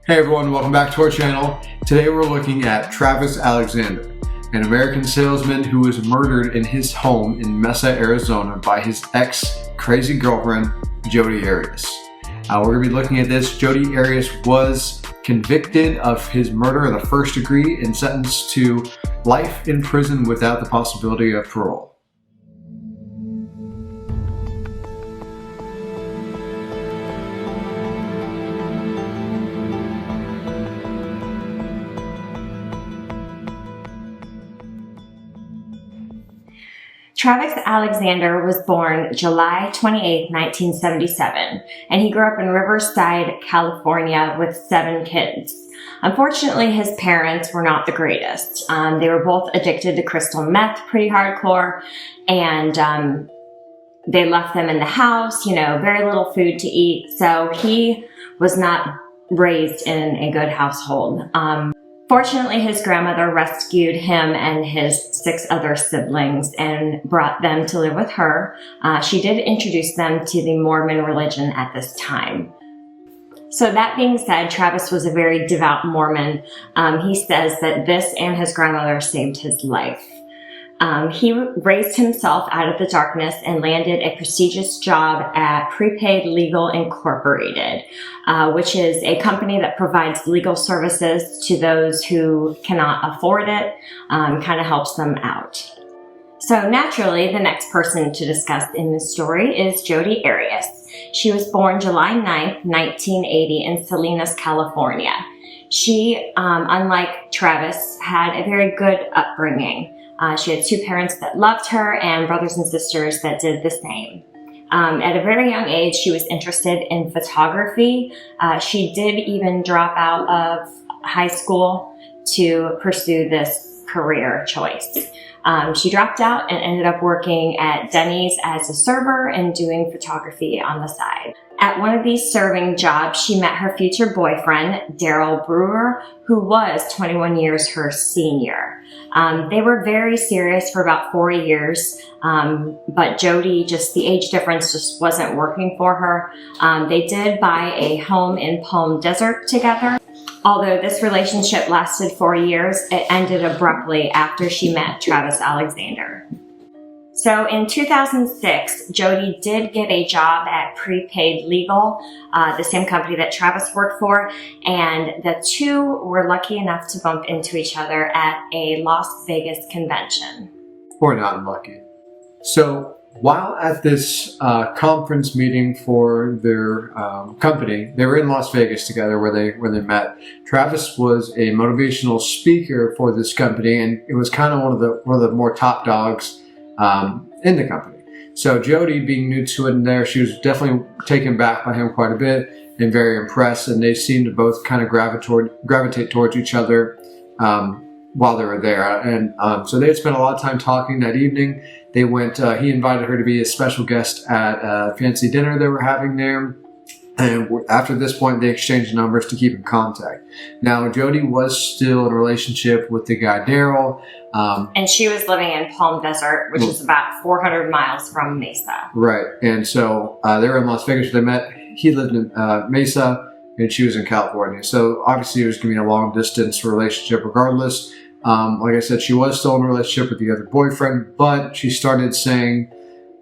Hey everyone, welcome back to our channel. Today we're looking at Travis Alexander, an American salesman who was murdered in his home in Mesa, Arizona by his ex-crazy girlfriend, Jodi Arias. We're going to be looking at this. Jodi Arias was convicted of his murder in the first degree and sentenced to life in prison without the possibility of parole. Travis Alexander was born July 28, 1977, and he grew up in Riverside, California with 7 kids. Unfortunately, his parents were not the greatest. They were both addicted to crystal meth pretty hardcore, and they left them in the house, very little food to eat, so he was not raised in a good household. Fortunately, his grandmother rescued him and his 6 other siblings and brought them to live with her. She did introduce them to the Mormon religion at this time. So that being said, Travis was a very devout Mormon. He says that this and his grandmother saved his life. He raised himself out of the darkness and landed a prestigious job at Prepaid Legal Incorporated, which is a company that provides legal services to those who cannot afford it, kind of helps them out. So naturally, the next person to discuss in this story is Jodi Arias. She was born July 9th, 1980 in Salinas, California. She, unlike Travis, had a very good upbringing. She had 2 parents that loved her and brothers and sisters that did the same. At a very young age, she was interested in photography. She did even drop out of high school to pursue this career choice. She dropped out and ended up working at Denny's as a server and doing photography on the side. At one of these serving jobs, she met her future boyfriend, Daryl Brewer, who was 21 years her senior. They were very serious for about 4 years, but Jodi, the age difference just wasn't working for her. They did buy a home in Palm Desert together. Although this relationship lasted 4 years, it ended abruptly after she met Travis Alexander. So in 2006, Jodi did get a job at Prepaid Legal, the same company that Travis worked for, and the two were lucky enough to bump into each other at a Las Vegas convention. Or not lucky. So while at this conference meeting for their company, they were in Las Vegas together where they met. Travis was a motivational speaker for this company, and it was kind of one of the more top dogs in the company. So Jodi, being new to it in there, she was definitely taken back by him quite a bit and very impressed, and they seemed to both kind of gravitate towards each other while they were there. And so they had spent a lot of time talking that evening. They went, he invited her to be a special guest at a fancy dinner they were having there. And after this point, they exchanged numbers to keep in contact. Now, Jodi was still in a relationship with the guy, Daryl. And she was living in Palm Desert, which is about 400 miles from Mesa. Right. And so they were in Las Vegas. They met. He lived in Mesa, and she was in California. So obviously, it was going to be a long-distance relationship regardless. Like I said, she was still in a relationship with the other boyfriend, but she started saying,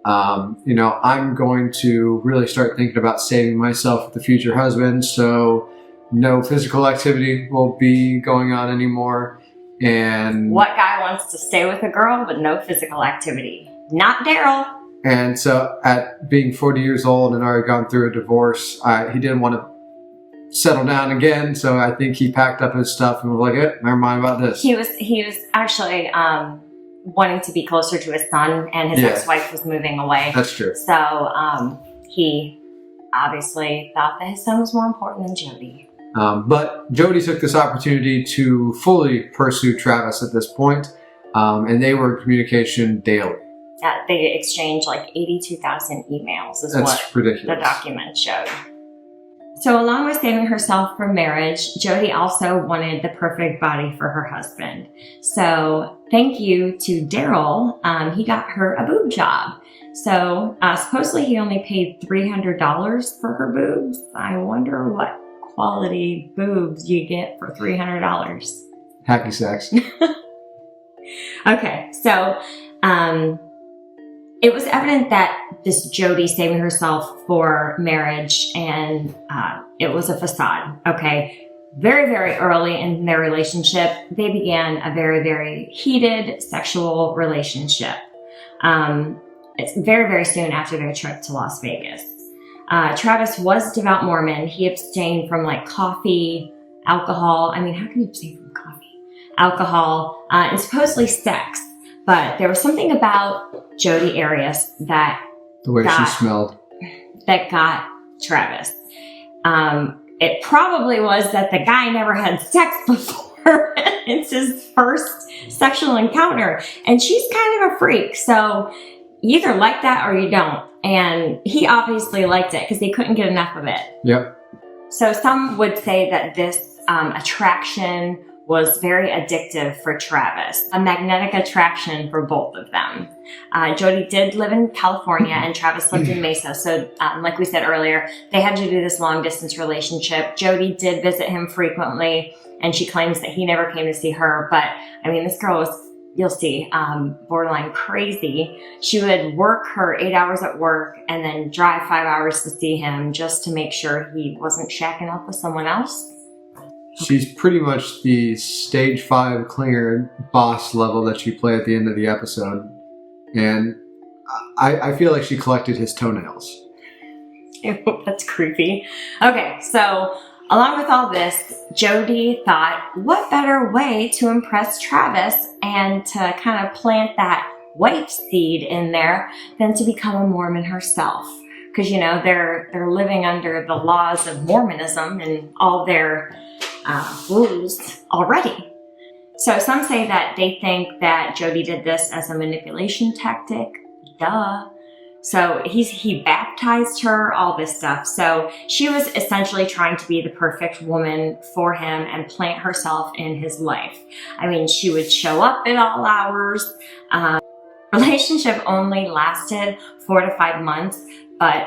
I'm going to really start thinking about saving myself with the future husband, so no physical activity will be going on anymore. And what guy wants to stay with a girl with no physical activity? Not Daryl. And so at being 40 years old and already gone through a divorce, he didn't want to settle down again, so I think he packed up his stuff and was like, never mind about this. He was actually wanting to be closer to his son, and his ex-wife was moving away. That's true. So he obviously thought that his son was more important than Jodi. But Jodi took this opportunity to fully pursue Travis at this point, and they were in communication daily. They exchanged like 82,000 emails is That's what ridiculous. The document showed. So along with saving herself from marriage, Jodi also wanted the perfect body for her husband. So thank you to Daryl, he got her a boob job. So supposedly he only paid $300 for her boobs. I wonder what quality boobs you get for $300. Hacky sacks. Okay, so it was evident that this Jodi saving herself for marriage, and it was a facade. Okay, very, very early in their relationship, they began a very, very heated sexual relationship. It's very, very soon after their trip to Las Vegas. Travis was devout Mormon. He abstained from like coffee, alcohol. I mean, how can you abstain from coffee? Alcohol, and supposedly sex. But there was something about Jodi Arias that The way she smelled. that got Travis. It probably was that the guy never had sex before. It's his first sexual encounter. And she's kind of a freak. So you either like that or you don't. And he obviously liked it because he couldn't get enough of it. Yep. So some would say that this attraction was very addictive for Travis, a magnetic attraction for both of them. Jodi did live in California and Travis lived in Mesa. So like we said earlier, they had to do this long distance relationship. Jodi did visit him frequently and she claims that he never came to see her. But I mean, this girl was, you'll see, borderline crazy. She would work her 8 hours at work and then drive 5 hours to see him just to make sure he wasn't shacking up with someone else. She's pretty much the stage 5 clinger boss level that you play at the end of the episode. And I feel like she collected his toenails. Ew, that's creepy. Okay, so along with all this, Jodi thought, what better way to impress Travis and to kind of plant that wife seed in there than to become a Mormon herself? Because, you know, they're living under the laws of Mormonism and all their rules already. So some say that they think that Jodi did this as a manipulation tactic. Duh. So he baptized her, all this stuff. So she was essentially trying to be the perfect woman for him and plant herself in his life. I mean, she would show up at all hours. Relationship only lasted 4 to 5 months, but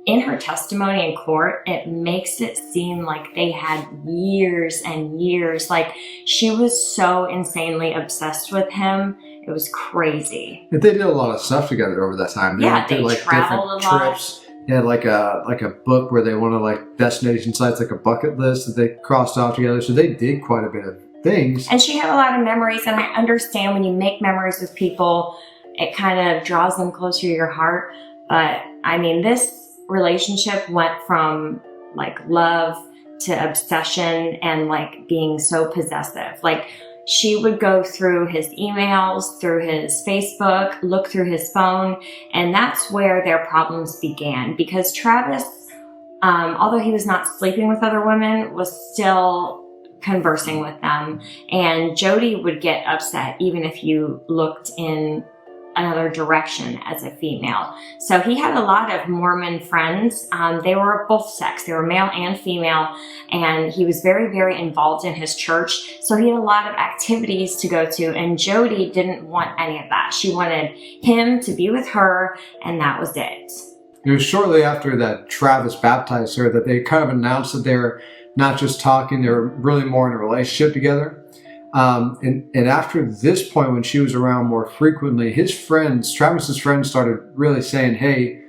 in her testimony in court, it makes it seem like they had years and years. Like, she was so insanely obsessed with him. It was crazy. But they did a lot of stuff together over that time. They did, like, traveled a lot. Trips. They had like a book where they wanted like destination sites, like a bucket list that they crossed off together. So they did quite a bit of things. And she had a lot of memories. And I understand when you make memories with people, it kind of draws them closer to your heart. But I mean, this relationship went from like love to obsession and like being so possessive. Like, she would go through his emails, through his Facebook, look through his phone, and that's where their problems began. Because Travis, although he was not sleeping with other women, was still conversing with them. And Jodi would get upset even if you looked in another direction as a female. So he had a lot of Mormon friends. They were both sex. They were male and female. And he was very, very involved in his church. So he had a lot of activities to go to. And Jodi didn't want any of that. She wanted him to be with her, and that was it. It was shortly after that Travis baptized her that they kind of announced that they were not just talking, they were really more in a relationship together. And after this point, when she was around more frequently, Travis's friends started really saying, hey,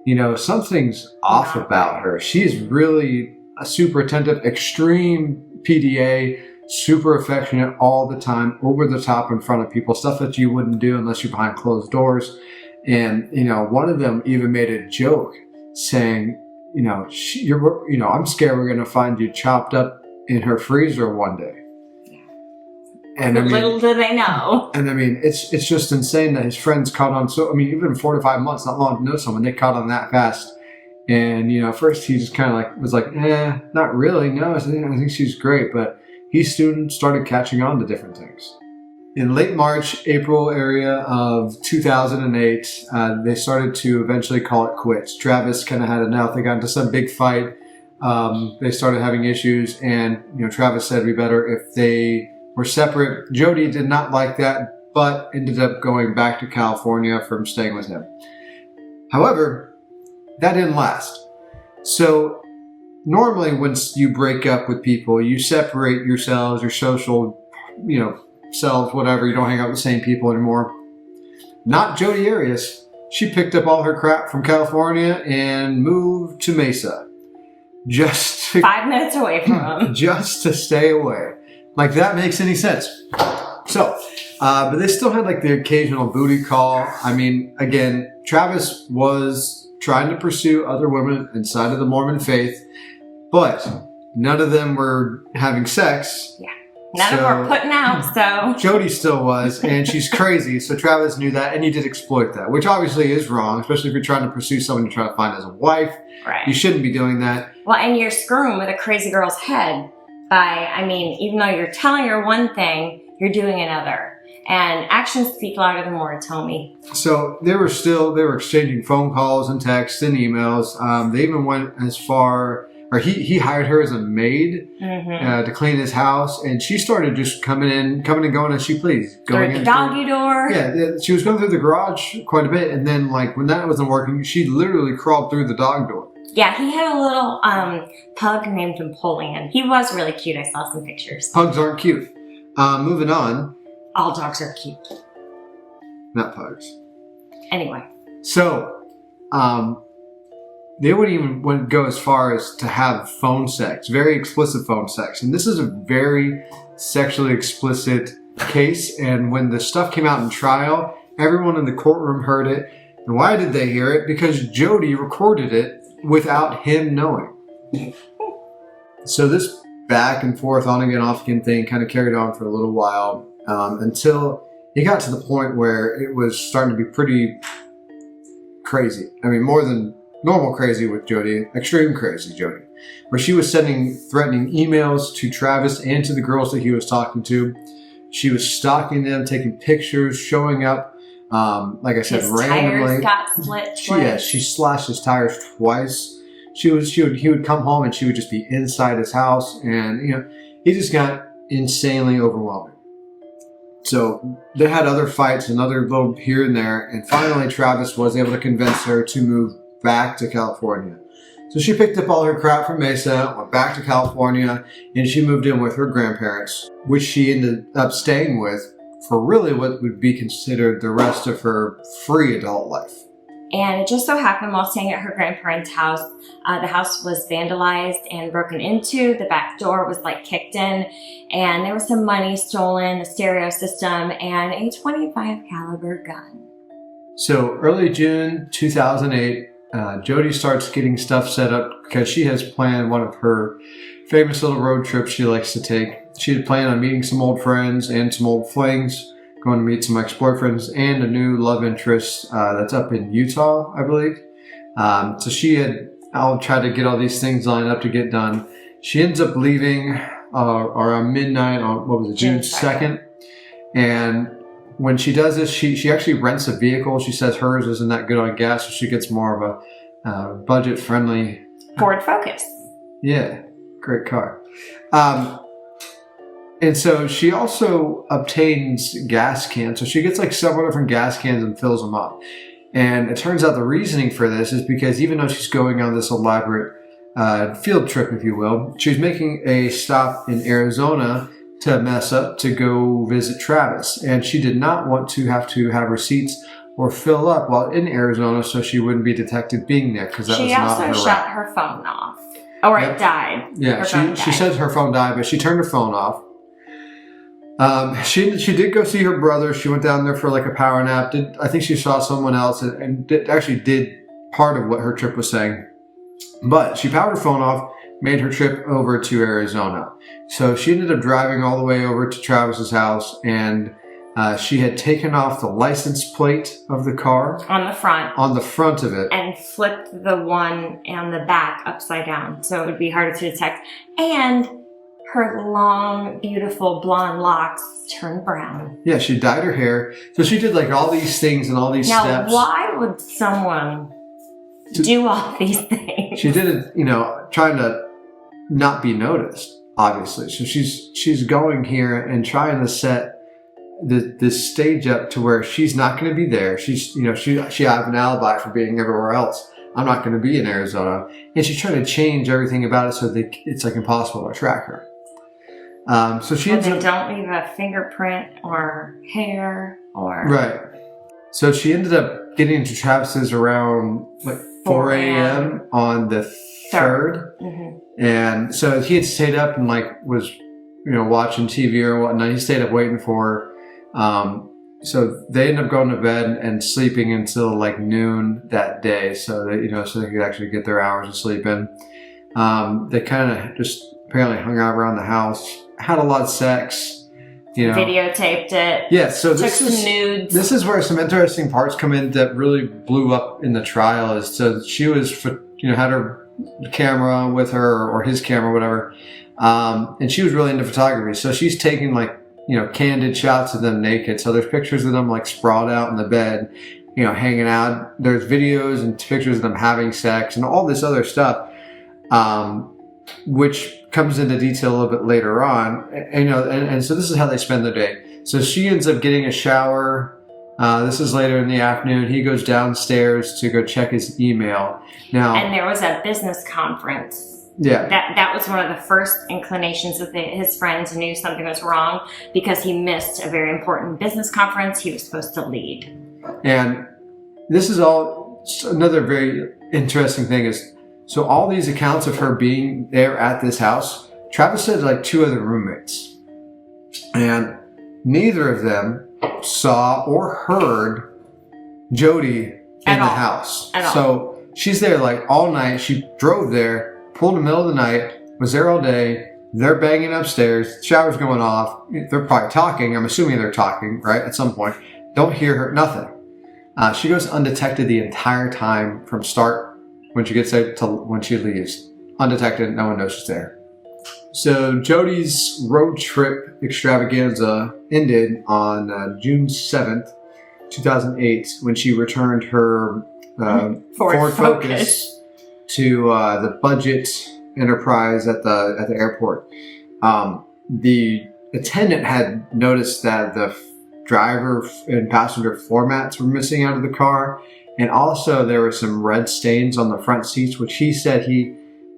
you know, something's off about her. She's really a super attentive, extreme PDA, super affectionate all the time, over the top in front of people, stuff that you wouldn't do unless you're behind closed doors. And, you know, one of them even made a joke saying, you know, I'm scared we're going to find you chopped up in her freezer one day. And I mean, little do they know. And I mean, it's just insane that his friends caught on. So, I mean, even 4 to 5 months, not long to know someone, they caught on that fast. And, you know, first he just kind of was like, not really. No, I think she's great. But he soon started catching on to different things. In late March, April area of 2008, they started to eventually call it quits. Travis kind of had enough. They got into some big fight. They started having issues. And, you know, Travis said it'd be better if they were separate. Jodi did not like that, but ended up going back to California from staying with him. However, that didn't last. So normally when you break up with people, you separate yourselves, your social, selves, whatever. You don't hang out with the same people anymore. Not Jodi Arias. She picked up all her crap from California and moved to Mesa. Just to, 5 minutes away from him. Just to stay away. Like, that makes any sense. So, but they still had like the occasional booty call. I mean, again, Travis was trying to pursue other women inside of the Mormon faith, but none of them were having sex. Yeah. None of them were putting out, so. Jodi still was, and she's crazy, so Travis knew that, and he did exploit that, which obviously is wrong, especially if you're trying to pursue someone you're trying to find as a wife. Right. You shouldn't be doing that. Well, and you're screwing with a crazy girl's head by, even though you're telling her one thing, you're doing another. And actions speak louder than words, homie. So they were exchanging phone calls and texts and emails. They even went as far, or he hired her as a maid to clean his house, and she started just coming and going as she pleased. Going through the doggy door. Yeah, she was going through the garage quite a bit, and then like when that wasn't working, she literally crawled through the dog door. Yeah, he had a little pug named Napoleon. He was really cute. I saw some pictures. Pugs aren't cute. Moving on. All dogs are cute. Not pugs. Anyway. So, they wouldn't go as far as to have phone sex, very explicit phone sex. And this is a very sexually explicit case. And when the stuff came out in trial, everyone in the courtroom heard it. And why did they hear it? Because Jodi recorded it without him knowing. So this back and forth, on again, off again thing kind of carried on for a little while. Until it got to the point where it was starting to be pretty crazy. I mean, more than normal crazy with Jodi, extreme crazy Jodi, where she was sending threatening emails to Travis and to the girls that he was talking to. She was stalking them, taking pictures, showing up, like I said, his randomly. Tires got split. She slashed his tires twice. He would come home and she would just be inside his house, and he just got insanely overwhelming. So they had other fights, another little here and there, and finally Travis was able to convince her to move back to California. So she picked up all her crap from Mesa, went back to California, and she moved in with her grandparents, which she ended up staying with for really what would be considered the rest of her free adult life. And it just so happened while staying at her grandparents' house, the house was vandalized and broken into. The back door was kicked in, and there was some money stolen, a stereo system, and a .25 caliber gun. So early June 2008, Jodi starts getting stuff set up because she has planned one of her famous little road trips she likes to take. She had planned on meeting some old friends and some old flings, going to meet some ex-boyfriends and a new love interest that's up in Utah, I believe. So I'll try to get all these things lined up to get done. She ends up leaving around midnight on, June 2nd. And when she does this, she actually rents a vehicle. She says hers isn't that good on gas, so she gets more of a budget-friendly Ford Focus. Yeah, great car. And so she also obtains gas cans. So she gets several different gas cans and fills them up. And it turns out the reasoning for this is because even though she's going on this elaborate field trip, if you will, she's making a stop in Arizona to mess up to go visit Travis. And she did not want to have receipts or fill up while in Arizona so she wouldn't be detected being there, because that was not her She also shut her phone off. Or it died. Yeah, she said her phone died, but she turned her phone off. She did go see her brother. She went down there for a power nap. I think she saw someone else and actually did part of what her trip was saying. But she powered her phone off, made her trip over to Arizona. So she ended up driving all the way over to Travis's house, and she had taken off the license plate of the car. On the front of it. And flipped the one on the back upside down, so it would be harder to detect. And her long, beautiful blonde locks turned brown. Yeah, she dyed her hair. So she did all these things and all these steps. Now, why would someone do all these things? She did it, trying to not be noticed, obviously. So she's going here and trying to set this stage up to where she's not going to be there. She has an alibi for being everywhere else. I'm not going to be in Arizona. And she's trying to change everything about it so that it's like impossible to track her. So she ends up, don't leave a fingerprint or hair or... Right. So she ended up getting into Travis's around like 4 a.m. on the 3rd. Mm-hmm. And so he had stayed up and like was, watching TV or whatnot. He stayed up waiting for her. So they ended up going to bed and sleeping until like noon that day. So that, so they could actually get their hours of sleep in. They kind of just apparently hung out around the house, had a lot of sex. Videotaped it. Yeah, so took some nudes. This is where some interesting parts come in that really blew up in the trial. Is so she was, had her camera with her or his camera, whatever, and she was really into photography. So she's taking like candid shots of them naked. So there's pictures of them like sprawled out in the bed, hanging out. There's videos and pictures of them having sex and all this other stuff, which comes into detail a little bit later on, and so this is how they spend their day. So she ends up getting a shower. This is later in the afternoon. He goes downstairs to go check his email. Now, and there was a business conference. Yeah, that was one of the first inclinations that his friends knew something was wrong because he missed a very important business conference he was supposed to lead. And this is all another very interesting thing is. So all these accounts of her being there at this house, Travis said like 2 other roommates. And neither of them saw or heard Jodi in the house. So she's there like all night. She drove there, pulled in the middle of the night, was there all day. They're banging upstairs, shower's going off. They're probably talking. I'm assuming they're talking, right? At some point. Don't hear her, nothing. She goes undetected the entire time from start when she gets there till when she leaves. Undetected, no one knows she's there. So Jodi's road trip extravaganza ended on June 7th, 2008, when she returned her Ford Focus to the Budget Enterprise at the airport. The attendant had noticed that the driver and passenger floor mats were missing out of the car. And also there were some red stains on the front seats, which he said he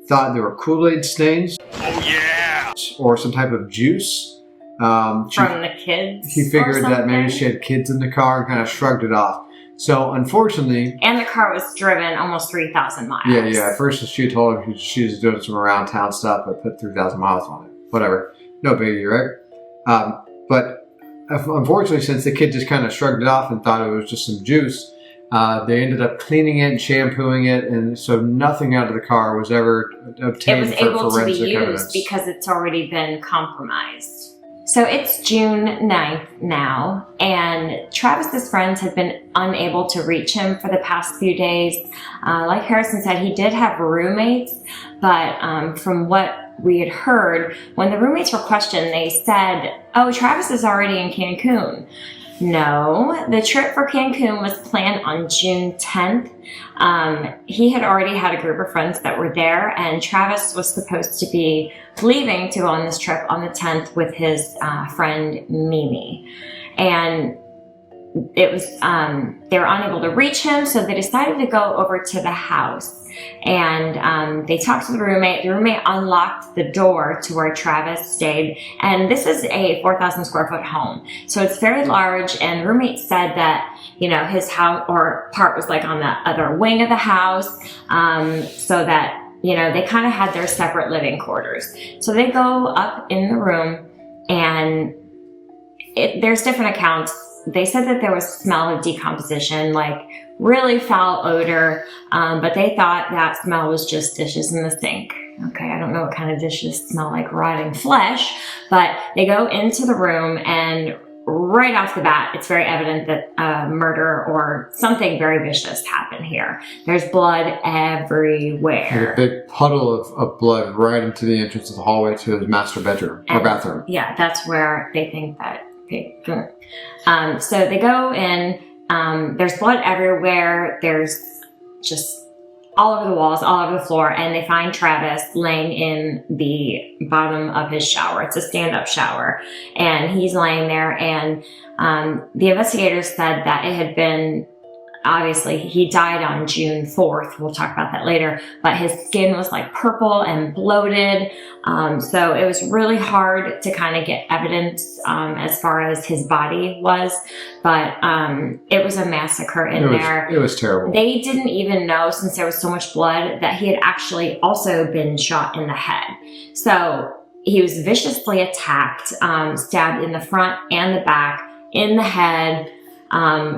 thought they were Kool-Aid stains. Oh yeah! Or some type of juice. From the kids. He figured that maybe she had kids in the car and kind of shrugged it off. So unfortunately... And the car was driven almost 3,000 miles. Yeah. At first she told him she was doing some around town stuff, but put 3,000 miles on it. Whatever. No biggie, right? But unfortunately, since the kid just kind of shrugged it off and thought it was just some juice, they ended up cleaning it and shampooing it, and so nothing out of the car was ever obtained for forensic evidence. It was able to be used because it's already been compromised. So it's June 9th now, and Travis's friends had been unable to reach him for the past few days. Like Harrison said, he did have roommates, but from what we had heard, when the roommates were questioned, they said, "Oh, Travis is already in Cancun." No, the trip for Cancun was planned on June 10th. He had already had a group of friends that were there, and Travis was supposed to be leaving to go on this trip on the 10th with his friend Mimi. And it was they were unable to reach him, so they decided to go over to the house. And they talked to the roommate. The roommate unlocked the door to where Travis stayed. And this is a 4,000 square foot home. So it's very large. And the roommate said that, his house or part was like on the other wing of the house. So that, they kind of had their separate living quarters. So they go up in the room, and there's different accounts. They said that there was smell of decomposition, like really foul odor, but they thought that smell was just dishes in the sink. Okay, I don't know what kind of dishes smell like rotting flesh, but they go into the room, and right off the bat, it's very evident that murder or something very vicious happened here. There's blood everywhere. Like a big puddle of blood right into the entrance of the hallway to his master bedroom or bathroom. Yeah, that's where they think that so they go in, there's blood everywhere, there's just all over the walls, all over the floor, and they find Travis laying in the bottom of his shower. It's a stand-up shower, and he's laying there, and the investigators said that it had been obviously he died on June 4th. We'll talk about that later. But his skin was like purple and bloated. So it was really hard to kind of get evidence as far as his body was. But it was a massacre in there. It was terrible. They didn't even know, since there was so much blood, that he had actually also been shot in the head. So he was viciously attacked, stabbed in the front and the back, in the head,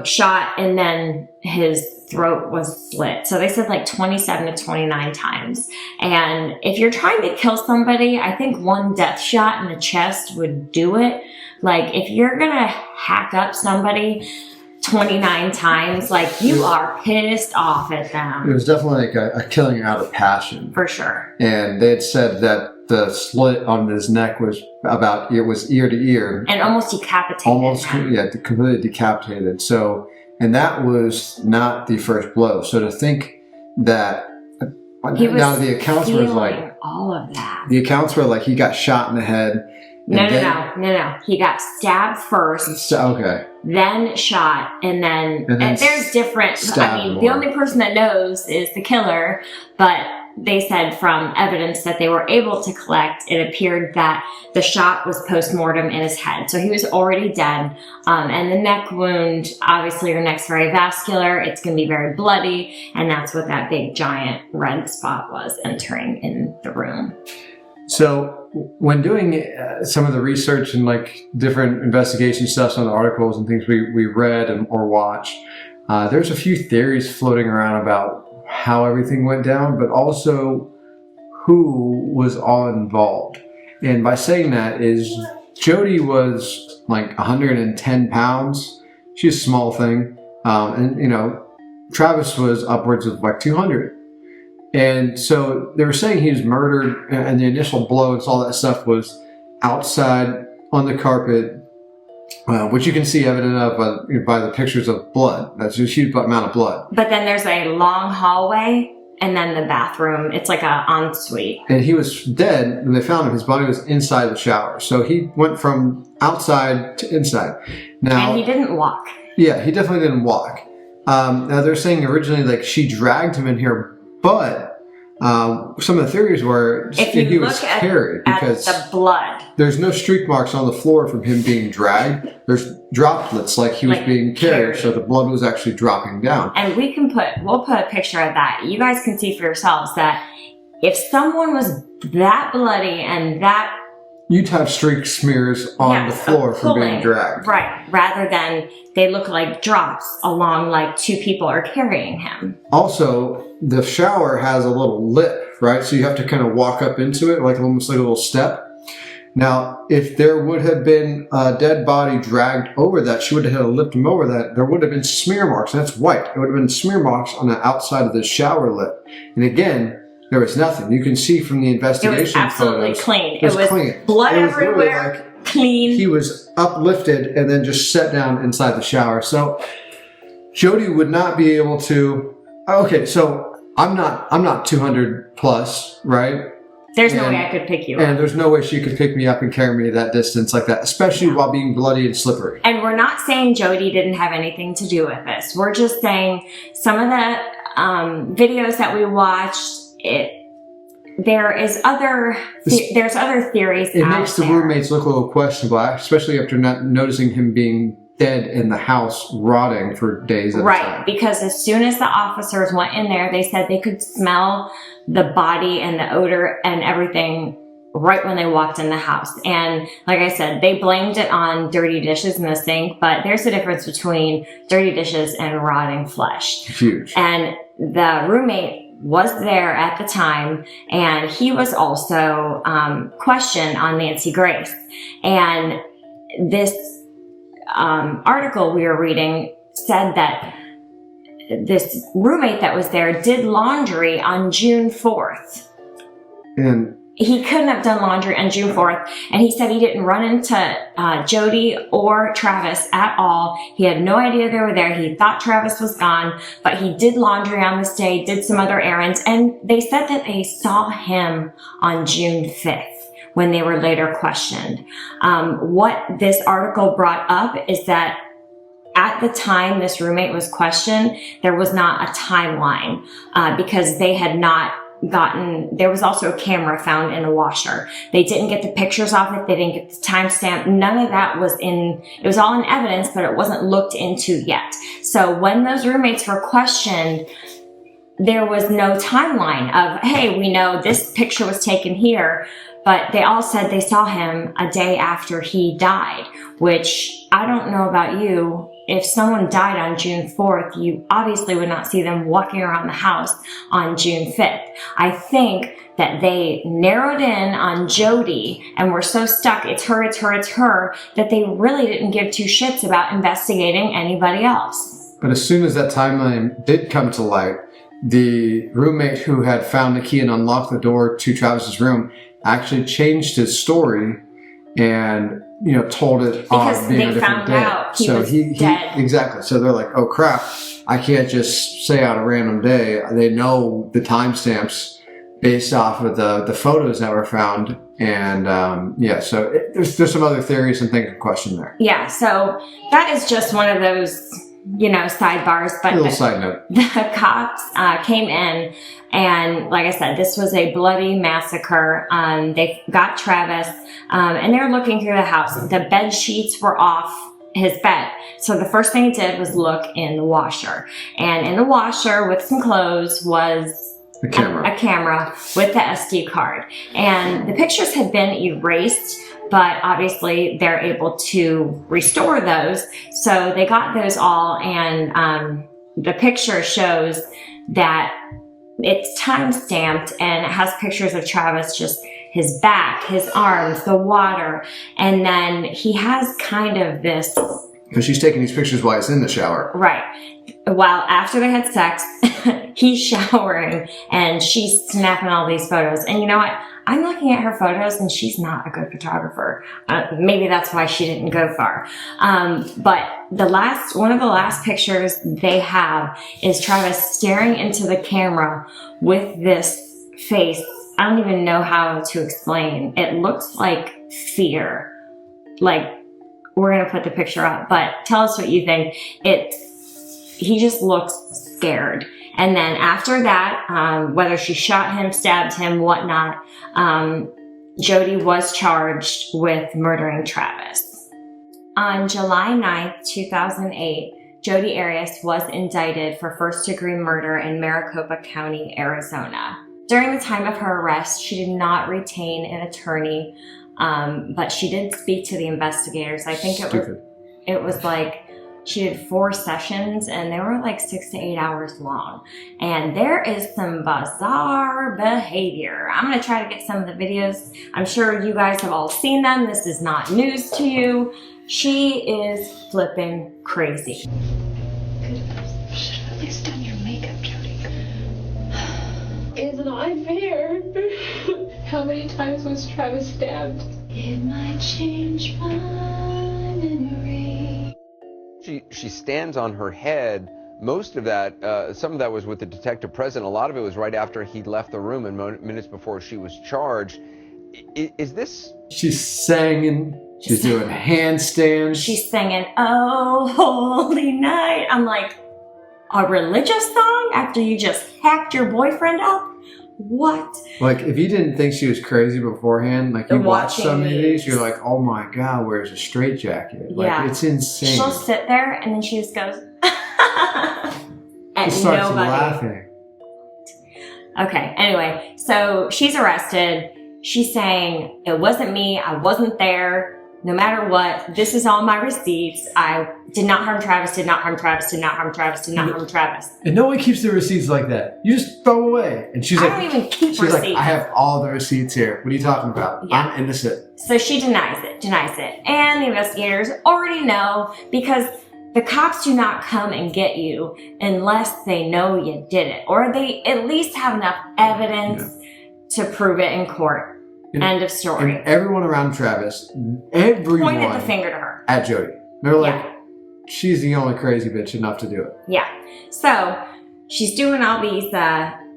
shot, and then his throat was slit. So they said like 27 to 29 times. And if you're trying to kill somebody, I think one death shot in the chest would do it. Like, if you're gonna hack up somebody 29 times, like, you are pissed off at them. It was definitely like a killing out of passion. For sure. And they had said that the slit on his neck was it was ear to ear. And almost decapitated him. Yeah, completely decapitated. So, and that was not the first blow. So to think that, now the accounts were like, all of that. The accounts were like he got shot in the head. No. He got stabbed first. Okay. Then shot, and then there's different. I mean, more. The only person that knows is the killer, but they said from evidence that they were able to collect, it appeared that the shot was post-mortem in his head. So he was already dead. And the neck wound, obviously your neck's very vascular. It's going to be very bloody. And that's what that big giant red spot was entering in the room. So when doing some of the research and like different investigation stuff on the articles and things we read or watched, there's a few theories floating around about how everything went down, but also who was all involved. And by saying that is Jodi was like 110 pounds. She's a small thing. And Travis was upwards of like 200. And so they were saying he was murdered, and the initial blow and all that stuff was outside on the carpet, which you can see evident of by the pictures of blood. That's a huge amount of blood. But then there's a long hallway, and then the bathroom. It's like an ensuite. And he was dead when they found him. His body was inside the shower. So he went from outside to inside. And he didn't walk. Yeah, he definitely didn't walk. Now they're saying originally like she dragged him in here, but some of the theories were he was carried because the blood. There's no streak marks on the floor from him being dragged. There's droplets like he was being carried, so the blood was actually dropping down. And we'll put a picture of that. You guys can see for yourselves that if someone was that bloody and that, you'd have streak smears on the floor from being dragged. Right, rather than they look like drops along like two people are carrying him. Also, the shower has a little lip, right? So you have to kind of walk up into it, like almost like a little step. Now, if there would have been a dead body dragged over that, she would have had to lift him over that, there would have been smear marks, and that's white. It would have been smear marks on the outside of the shower lip. And again, there was nothing. You can see from the investigation photos. It was absolutely clean. It was clean. Blood everywhere. Like clean. He was uplifted and then just set down inside the shower. So Jodi would not be able to. Okay, so I'm not 200 plus, right? There's no way I could pick you up. And there's no way she could pick me up and carry me that distance like that, especially while being bloody and slippery. And we're not saying Jodi didn't have anything to do with this. We're just saying some of the videos that we watched. There's other theories. It makes the roommates look a little questionable, especially after not noticing him being dead in the house, rotting for days at a time. Right, because as soon as the officers went in there, they said they could smell the body and the odor and everything right when they walked in the house. And like I said, they blamed it on dirty dishes in the sink, but there's a difference between dirty dishes and rotting flesh. Huge. And the roommate was there at the time, and he was also questioned on Nancy Grace. And this article we were reading said that this roommate that was there did laundry on June 4th. And he couldn't have done laundry on June 4th. And he said he didn't run into Jodi or Travis at all. He had no idea they were there. He thought Travis was gone, but he did laundry on this day, did some other errands. And they said that they saw him on June 5th when they were later questioned. What this article brought up is that at the time this roommate was questioned, there was not a timeline because they had not there was also a camera found in the washer. They didn't get the pictures off it. They didn't get the timestamp. None of that was it was all in evidence, but it wasn't looked into yet. So when those roommates were questioned, there was no timeline of, hey, we know this picture was taken here, but they all said they saw him a day after he died, which I don't know about you. If someone died on June 4th, you obviously would not see them walking around the house on June 5th. I think that they narrowed in on Jodi and were so stuck, it's her, that they really didn't give two shits about investigating anybody else. But as soon as that timeline did come to light, the roommate who had found the key and unlocked the door to Travis's room actually changed his story and, you know, told it because being they a different found day. out he was dead. Exactly. So they're like, oh crap, I can't just say on a random day. They know the timestamps based off of the photos that were found. And so there's some other theories and things to question there. Yeah, so that is just one of those, you know, sidebars. But a little side note. The cops came in, and like I said, this was a bloody massacre. They got Travis, and they're looking through the house. The bed sheets were off his bed. So the first thing they did was look in the washer. And in the washer with some clothes was a camera with the SD card. And the pictures had been erased, but obviously they're able to restore those. So they got those all, and the picture shows that it's time stamped, and it has pictures of Travis, just his back, his arms, the water, and then he has kind of this... Because she's taking these pictures while he's in the shower. Right. While after they had sex, he's showering, and she's snapping all these photos. And you know what? I'm looking at her photos, and she's not a good photographer. Maybe that's why she didn't go far. But one of the last pictures they have is Travis staring into the camera with this face. I don't even know how to explain. It looks like fear. Like, we're gonna put the picture up, but tell us what you think. He just looks scared. And then after that, whether she shot him, stabbed him, whatnot, Jodi was charged with murdering Travis. On July 9th, 2008, Jodi Arias was indicted for first-degree murder in Maricopa County, Arizona. During the time of her arrest, she did not retain an attorney, but she did speak to the investigators. I think it was like she did 4 sessions, and they were like 6 to 8 hours long. And there is some bizarre behavior. I'm going to try to get some of the videos. I'm sure you guys have all seen them. This is not news to you. She is flipping crazy. Should have at least done your makeup, Jodi. It's not fair. How many times was Travis stabbed? It might change my memory. She stands on her head. Most of that, some of that was with the detective present. A lot of it was right after he left the room and minutes before she was charged. Is this... She's singing. She's doing handstands. She's singing, "Oh, Holy Night." I'm like, a religious song after you just hacked your boyfriend up? What? Like, if you didn't think she was crazy beforehand, like you watch some of these, you're like, oh my God, where's a straitjacket? Like, yeah. It's insane. She'll sit there and then she just goes, and she starts nobody. laughing. Okay, anyway, so she's arrested. She's saying, it wasn't me, I wasn't there. No matter what, this is all my receipts. I did not harm Travis, did not harm Travis, did not harm Travis, did not harm Travis. And no one keeps the receipts like that. You just throw away. And she's like, I don't even keep receipts. She's like, I have all the receipts here. What are you talking about? Yeah. I'm innocent. So she denies it. And the investigators already know, because the cops do not come and get you unless they know you did it, or they at least have enough evidence to prove it in court. End of story. And everyone around Travis, everyone pointed the finger to her. At Jodi. They're like, she's the only crazy bitch enough to do it. Yeah. So she's doing all these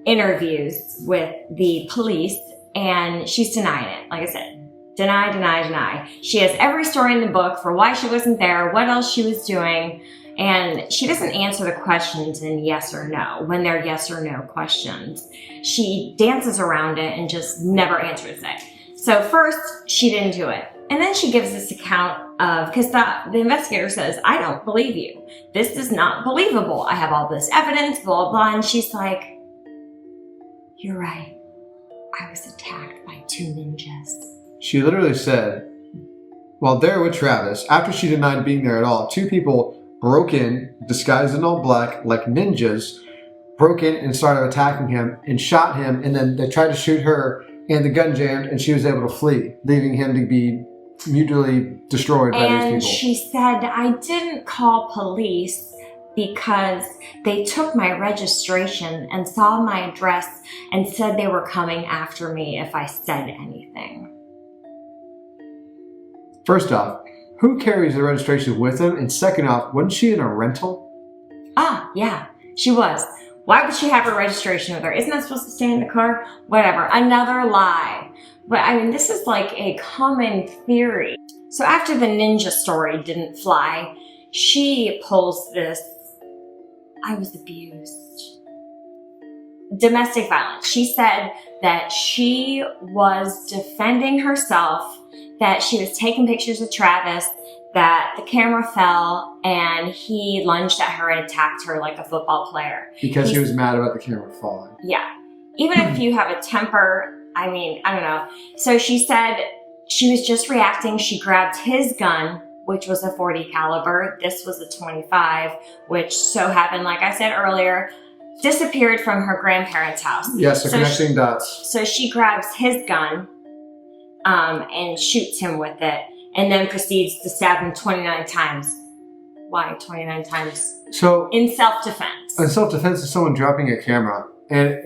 interviews with the police, and she's denying it. Like I said, deny. She has every story in the book for why she wasn't there, what else she was doing, And she doesn't answer the questions in yes or no when they're yes or no questions. She dances around it and just never answers it. So first, she didn't do it. And then she gives this account of, because the investigator says, I don't believe you. This is not believable. I have all this evidence, blah, blah, blah. And she's like, you're right. I was attacked by 2 ninjas. She literally said, while there with Travis, after she denied being there at all, 2 people broke in, disguised in all black, like ninjas, broke in and started attacking him and shot him. And then they tried to shoot her and the gun jammed and she was able to flee, leaving him to be mutually destroyed by these people. And she said, I didn't call police because they took my registration and saw my address and said they were coming after me if I said anything. First off, who carries the registration with them? And second off, wasn't she in a rental? Ah, yeah, she was. Why would she have her registration with her? Isn't that supposed to stay in the car? Whatever, another lie. But I mean, this is like a common theory. So after the ninja story didn't fly, she pulls this, I was abused. Domestic violence. She said that she was defending herself, that she was taking pictures of Travis, that the camera fell and he lunged at her and attacked her like a football player. Because he was mad about the camera falling. Yeah. Even if you have a temper, I mean, I don't know. So she said she was just reacting. She grabbed his gun, which was a .40 caliber. This was a .25, which so happened, like I said earlier, disappeared from her grandparents' house. Yes, so connecting dots. So she grabs his gun and shoots him with it, and then proceeds to stab him 29 times. Why 29 times? So in self-defense. In self-defense is someone dropping a camera. And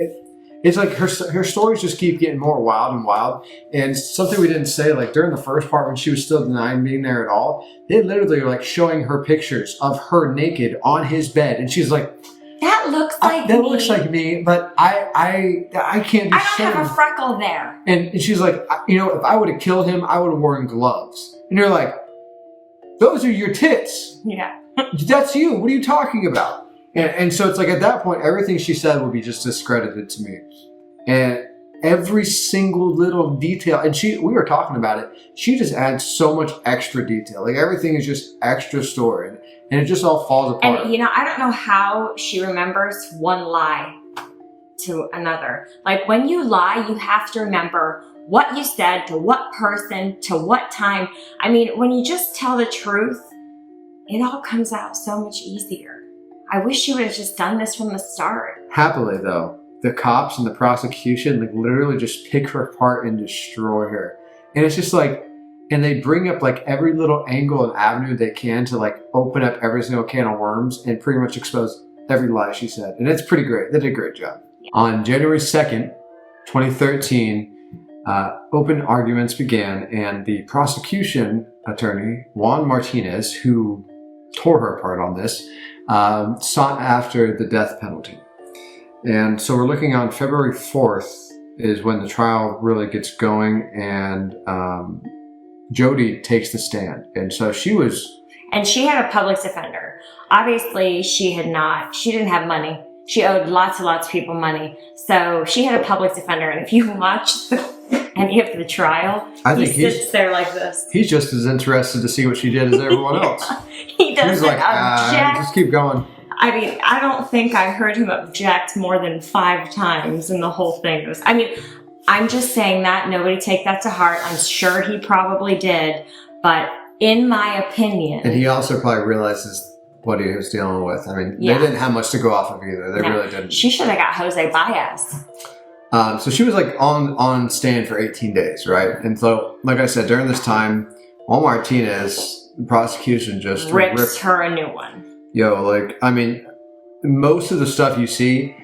it's like her stories just keep getting more wild and wild. And something we didn't say, like during the first part when she was still denying being there at all, they literally are like showing her pictures of her naked on his bed. And she's like, that looks like me. That looks like me, but I can't be I don't certain. have a freckle there. And she's like, you know, if I would have killed him, I would have worn gloves. And you're like, those are your tits. Yeah. That's you. What are you talking about? And so it's like at that point, everything she said would be just discredited to me. And every single little detail, and we were talking about it, she just adds so much extra detail. Like everything is just extra story. And it just all falls apart. And, you know, I don't know how she remembers one lie to another. Like when you lie, you have to remember what you said to what person, to what time. I mean, when you just tell the truth, it all comes out so much easier. I wish she would have just done this from the start. Happily, though, the cops and the prosecution like literally just pick her apart and destroy her. And it's just like, and they bring up like every little angle and avenue they can to like open up every single can of worms and pretty much expose every lie she said. And it's pretty great. They did a great job. Yeah. On January 2nd, 2013, open arguments began, and the prosecution attorney, Juan Martinez, who tore her apart on this, sought after the death penalty. And so we're looking on February 4th is when the trial really gets going, and Jodi takes the stand. And so she had a public defender. Obviously, she didn't have money. She owed lots and lots of people money. So she had a public defender. And if you watch any of the trial, he sits there like this. He's just as interested to see what she did as everyone else. He doesn't object. Just keep going. I mean, I don't think I heard him object more than 5 times in the whole thing. I'm just saying that. Nobody take that to heart. I'm sure he probably did. But in my opinion... And he also probably realizes what he was dealing with. I mean, They didn't have much to go off of either. They really didn't. She should have got Jose Baez. So she was like on stand for 18 days, right? And so, like I said, during this time, Juan Martinez, the prosecution just rips her a new one. Yo, like, I mean, most of the stuff you see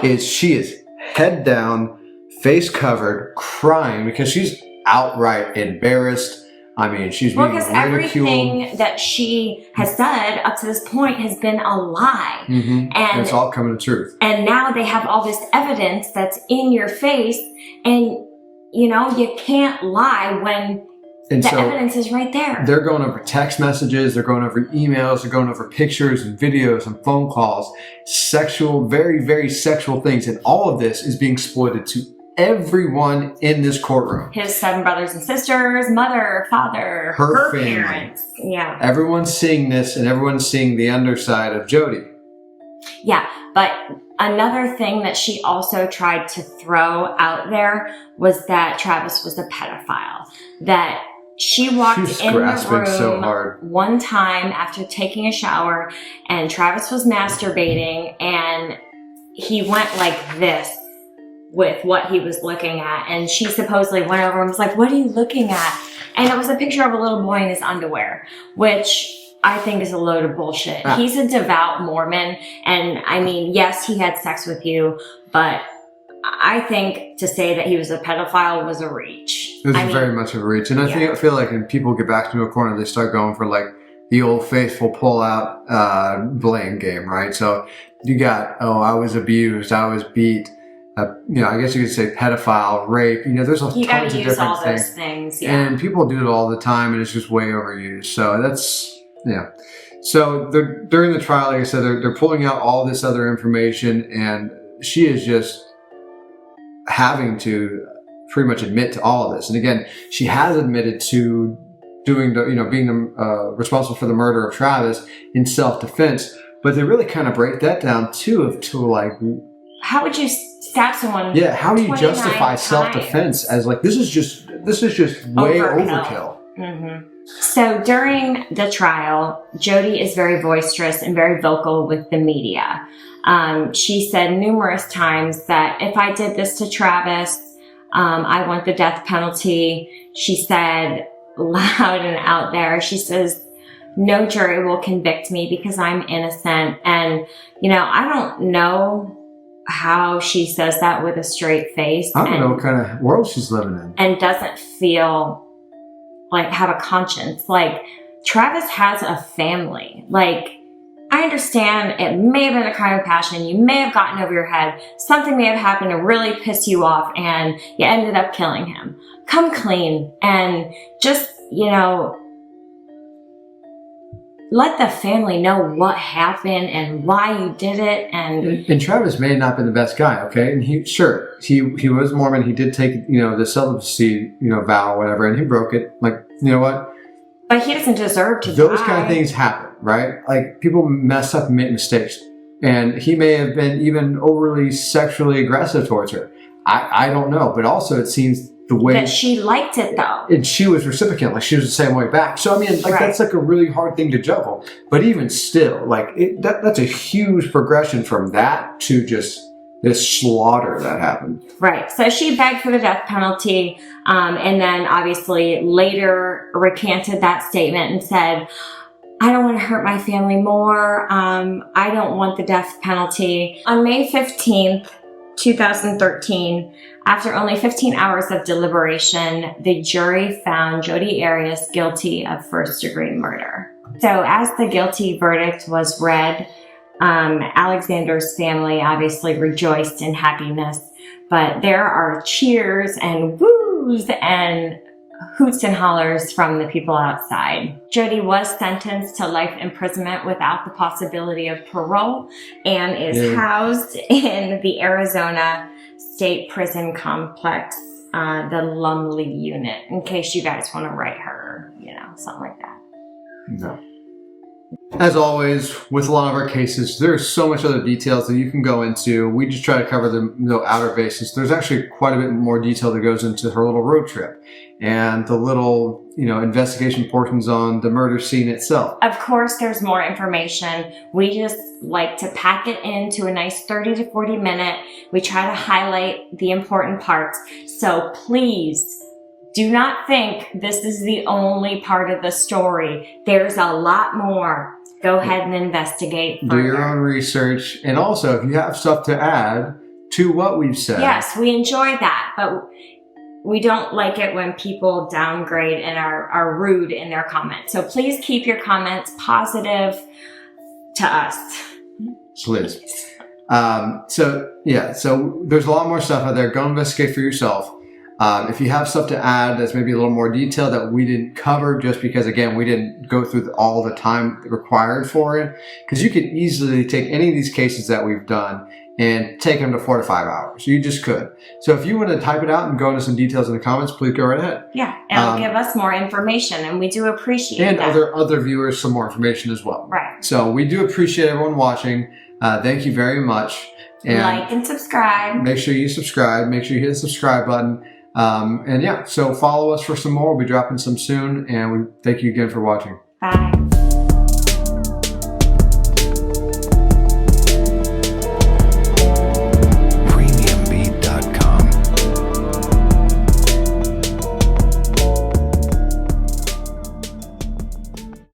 is she is head down, face covered, crying because she's outright embarrassed. I mean, she's being ridiculed. Because everything that she has said up to this point has been a lie. Mm-hmm. And it's all coming to truth. And now they have all this evidence that's in your face. And, you know, you can't lie when And the so evidence is right there. they're going over text messages, they're going over emails, they're going over pictures and videos and phone calls, sexual, very, very sexual things. And all of this is being exploited to everyone in this courtroom. His 7 brothers and sisters, mother, father, Her family. parents. Yeah. Everyone's seeing this, and everyone's seeing the underside of Jodi. Yeah, but another thing that she also tried to throw out there was that Travis was a pedophile. That she walked in the room so hard. one time after taking a shower, and Travis was masturbating, and he went like this with what he was looking at. And she supposedly went over and was like, "What are you looking at?" And it was a picture of a little boy in his underwear, which I think is a load of bullshit. He's a devout Mormon. And I mean, yes, he had sex with you, but I think to say that he was a pedophile was a reach. It was very much of a reach. And I feel like when people get back into a corner, they start going for like the old faithful pull-out blame game, right? So you got, I was abused, I was beat. I guess you could say pedophile, rape. There's tons of different things. You gotta use all those things, yeah. And people do it all the time, and it's just way overused. So that's, yeah. So during the trial, like I said, they're pulling out all this other information, and she is just having to pretty much admit to all of this. And again, she has admitted to doing being responsible for the murder of Travis in self-defense. But they really kind of break that down too, to like, how would you stab someone? Yeah, how do you justify self-defense as like this is just way overkill? Mm-hmm. So during the trial, Jodi is very boisterous and very vocal with the media. She said numerous times that if I did this to Travis, I want the death penalty. She said loud and out there, she says, no jury will convict me because I'm innocent. And, I don't know how she says that with a straight face. I don't know what kind of world she's living in. And doesn't feel like have a conscience. Like, Travis has a family. Like, I understand it may have been a crime of passion. You may have gotten over your head. Something may have happened to really piss you off and you ended up killing him. Come clean and just, let the family know what happened and why you did it. And Travis may not have been the best guy, okay? And he was Mormon. He did take, the celibacy, vow or whatever, and he broke it. Like, you know what? But he doesn't deserve to Those die. kind of things happen, right? Like, people mess up and make mistakes. And he may have been even overly sexually aggressive towards her. I don't know. But also, it seems the way that she liked it, though. And she was reciprocant. Like, she was the same way back. So, I mean, like, that's like a really hard thing to juggle. But even still, like, that's a huge progression from that to just this slaughter that happened. Right. So she begged for the death penalty, and then obviously later recanted that statement and said, I don't want to hurt my family more. I don't want the death penalty. On May 15th, 2013, after only 15 hours of deliberation, the jury found Jodi Arias guilty of first-degree murder. So as the guilty verdict was read, Alexander's family obviously rejoiced in happiness, but there are cheers and woos and hoots and hollers from the people outside. Jodi was sentenced to life imprisonment without the possibility of parole and is housed in the Arizona State Prison Complex, the Lumley unit, in case you guys want to write her, something like that. No. As always, with a lot of our cases, there's so much other details that you can go into. We just try to cover the outer bases. There's actually quite a bit more detail that goes into her little road trip and the little, investigation portions on the murder scene itself. Of course, there's more information. We just like to pack it into a nice 30 to 40 minute. We try to highlight the important parts. So please, do not think this is the only part of the story. There's a lot more. Go ahead and investigate further. Do your own research. And also, if you have stuff to add to what we've said. Yes, we enjoy that. But we don't like it when people downgrade and are rude in their comments. So please keep your comments positive to us. Please. So there's a lot more stuff out there. Go investigate for yourself. If you have stuff to add that's maybe a little more detailed that we didn't cover, just because, again, we didn't go through all the time required for it, because you could easily take any of these cases that we've done and take them to 4 to 5 hours. You just could. So if you want to type it out and go into some details in the comments, please go right ahead. Yeah, and give us more information, and we do appreciate and that. And other viewers some more information as well. Right. So we do appreciate everyone watching. Thank you very much. And like and subscribe. Make sure you subscribe. Make sure you hit the subscribe button. And yeah, so follow us for some more. We'll be dropping some soon. And we thank you again for watching. Bye.